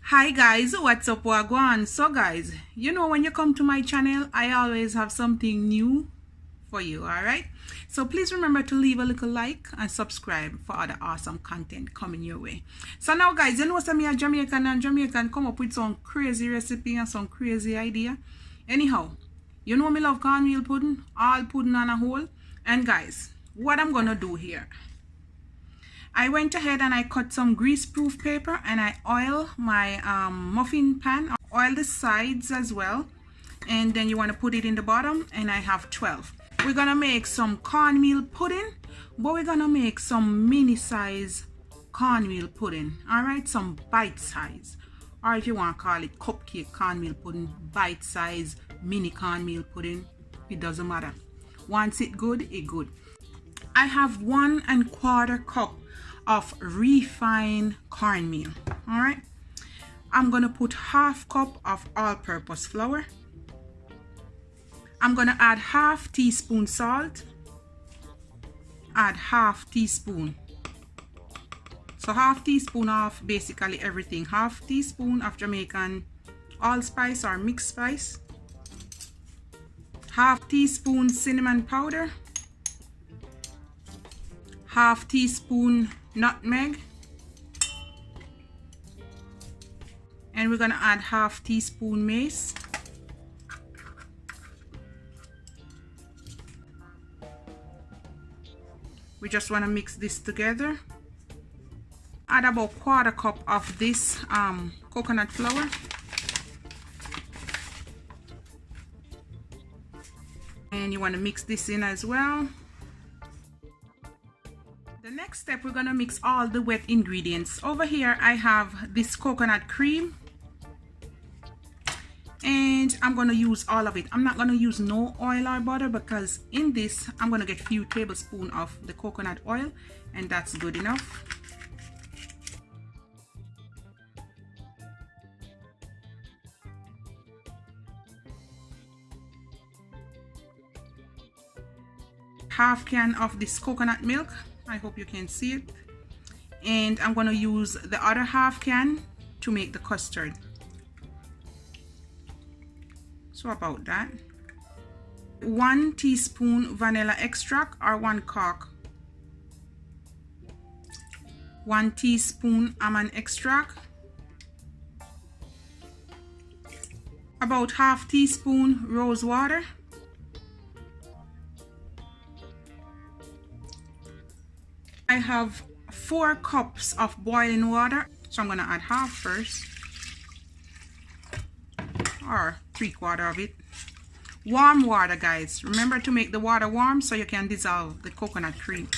Hi guys, what's up, wagwan? So guys, you know when you come to my channel, I always have something new for you, alright? So please remember to leave a little like and subscribe for other awesome content coming your way. So now guys, you know some me a Jamaican, and Jamaican come up with some crazy recipe and some crazy idea. Anyhow, you know me love cornmeal pudding, all pudding on a whole. And guys, what I'm gonna do here, I went ahead and I cut some grease-proof paper and I oil my muffin pan, oil the sides as well, and then you want to put it in the bottom, and I have 12. We're gonna make some cornmeal pudding, but we're gonna make some mini size cornmeal pudding, all right? Some bite size, or if you want to call it cupcake cornmeal pudding, bite size mini cornmeal pudding, it doesn't matter. Once it good, it good. I have 1 1/4 cup of refined cornmeal. All right, I'm gonna put 1/2 cup of all-purpose flour. I'm gonna add 1/2 teaspoon salt, add 1/2 teaspoon, so 1/2 teaspoon of basically everything, 1/2 teaspoon of Jamaican allspice or mixed spice, 1/2 teaspoon cinnamon powder, 1/2 teaspoon nutmeg, and we're gonna add 1/2 teaspoon mace. We just want to mix this together. Add about 1/4 cup of this coconut flour, and you want to mix this in as well. The next step, we're gonna mix all the wet ingredients. Over here I have this coconut cream, and I'm gonna use all of it. I'm not gonna use no oil or butter, because in this I'm gonna get few tablespoons of the coconut oil, and that's good enough. Half can of this coconut milk, I hope you can see it, and I'm going to use the other 1/2 can to make the custard. So about that. 1 teaspoon vanilla extract or 1 cork, 1 teaspoon almond extract, about 1/2 teaspoon rose water, I have 4 cups of boiling water, so I'm gonna add 1/2 first, or 3/4 of it. Warm water, guys. Remember to make the water warm so you can dissolve the coconut cream.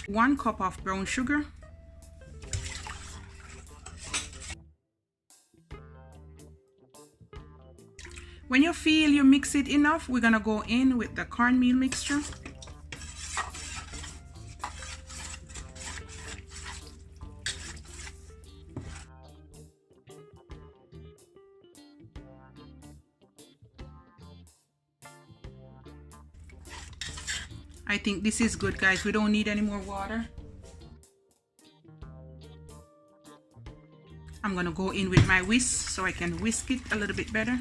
1 cup of brown sugar, when you feel you mix it enough, we're gonna go in with the cornmeal mixture. I think this is good, guys. We don't need any more water. I'm gonna go in with my whisk so I can whisk it a little bit better.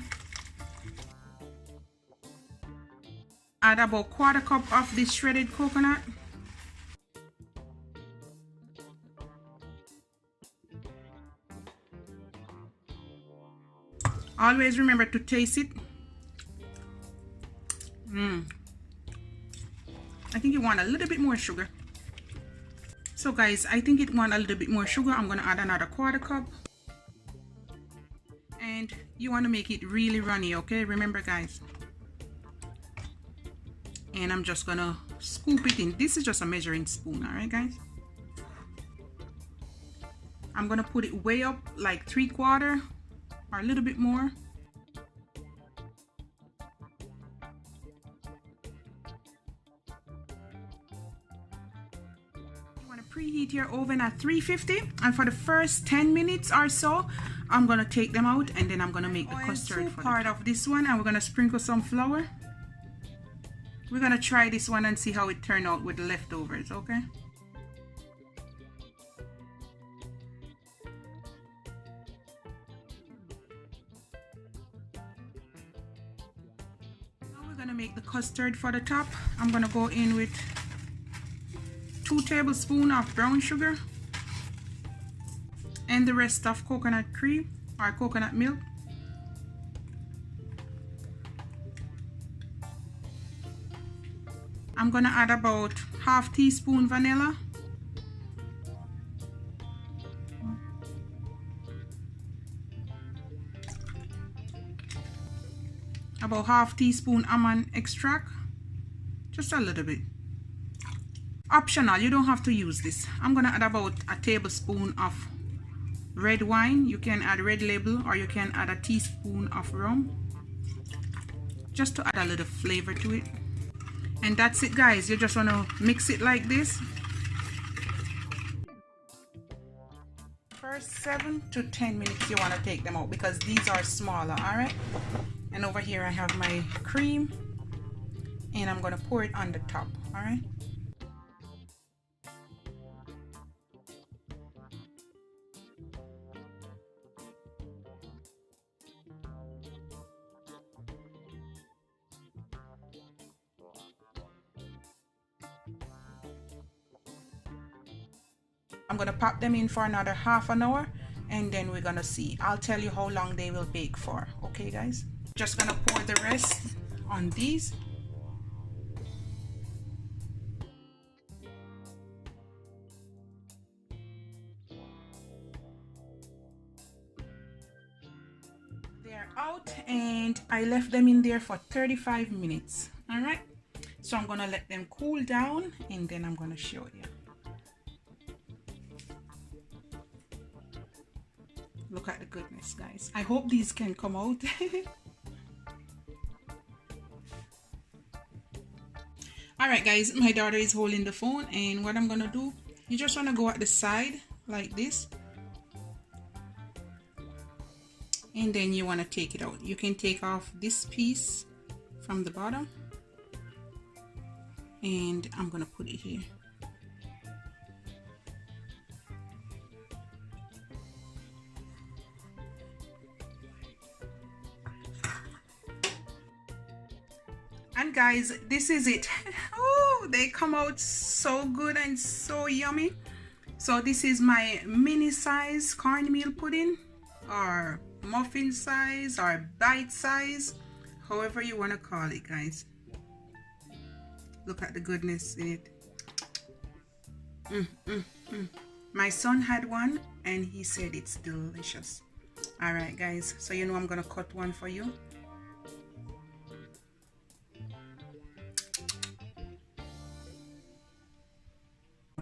Add about 1/4 cup of this shredded coconut. Always remember to taste it. I think you want a little bit more sugar. So guys, I think it want a little bit more sugar. I'm gonna add another 1/4 cup. And you want to make it really runny, okay? Remember, guys. And I'm just gonna scoop it in. This is just a measuring spoon, all right, guys? I'm gonna put it way up, like 3/4 or a little bit more. Preheat your oven at 350, and for the first 10 minutes or so I'm gonna take them out, and then I'm gonna make the custard for part of this one, and we're gonna sprinkle some flour. We're gonna try this one and see how it turned out with the leftovers, okay? we're gonna make the custard for the top. I'm gonna go in with 2 tablespoons of brown sugar and the rest of coconut cream or coconut milk. I'm gonna add about ½ teaspoon vanilla, about ½ teaspoon almond extract, just a little bit. Optional, you don't have to use this. I'm gonna add about a tablespoon of red wine. You can add Red Label or you can add a teaspoon of rum, just to add a little flavor to it. And that's it, guys. You just want to mix it like this. First 7 to 10 minutes you want to take them out because these are smaller. All right, and over here I have my cream and I'm going to pour it on the top. All right, I'm gonna pop them in for another ½ an hour and then we're gonna see. I'll tell you how long they will bake for. Okay, guys, just gonna pour the rest on these. They're out and I left them in there for 35 minutes. All right, so I'm gonna let them cool down and then I'm gonna show you. Look at the goodness, guys. I hope these can come out. All right, guys, my daughter is holding the phone and what I'm gonna do, you just want to go at the side like this and then you want to take it out. You can take off this piece from the bottom and I'm gonna put it here. And guys, this is it. Oh, they come out so good and so yummy. So this is my mini size cornmeal pudding or muffin size or bite size, however you want to call it, guys. Look at the goodness in it. My son had one and he said it's delicious. All right, guys, so you know I'm gonna cut one for you.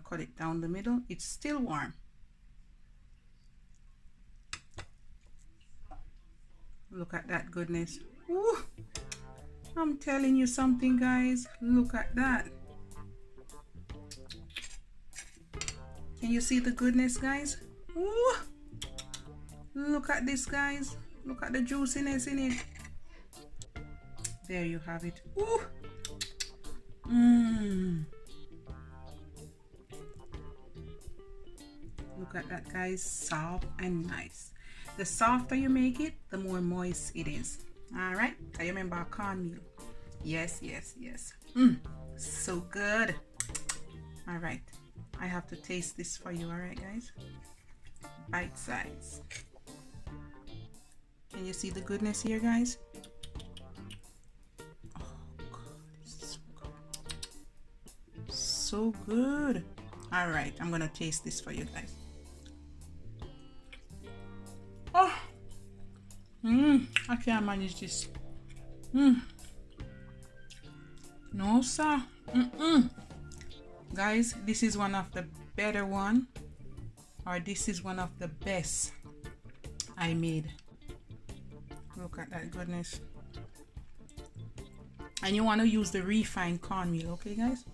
Cut it down the middle. It's still warm. Look at that goodness. Ooh, I'm telling you something, guys. Look at that. Can you see the goodness, guys? Ooh, look at this, guys. Look at the juiciness in it. There you have it. Ooh. Look at that, guys. Soft and nice. The softer you make it, the more moist it is. All right, I remember cornmeal. Yes, yes, yes. So good. All right, I have to taste this for you. All right, guys. Bite size. Can you see the goodness here, guys? Oh God, it's so good. So good. All right, I'm gonna taste this for you guys. Oh, I can't manage this. No, sir. Guys, this is one of the better one, or this is one of the best I made. Look at that goodness. And you want to use the refined cornmeal, okay, guys?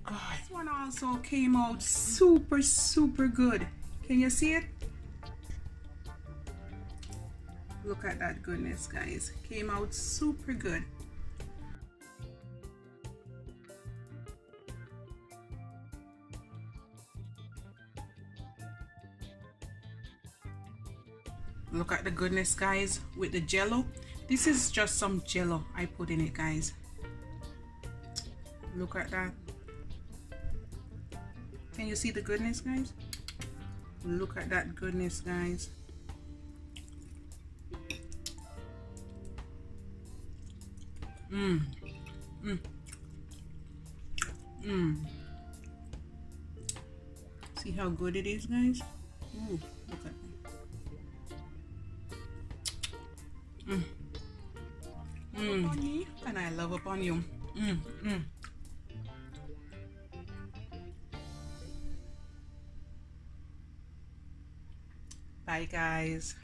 God, this one also came out super good. Can you see it? Look at that goodness, guys. Came out super good. Look at the goodness, guys, with the jello. This is just some jello I put in it, guys. Look at that. Can you see the goodness, guys? Look at that goodness, guys. See how good it is, guys? Ooh, look at that. And I love upon you. Bye, guys.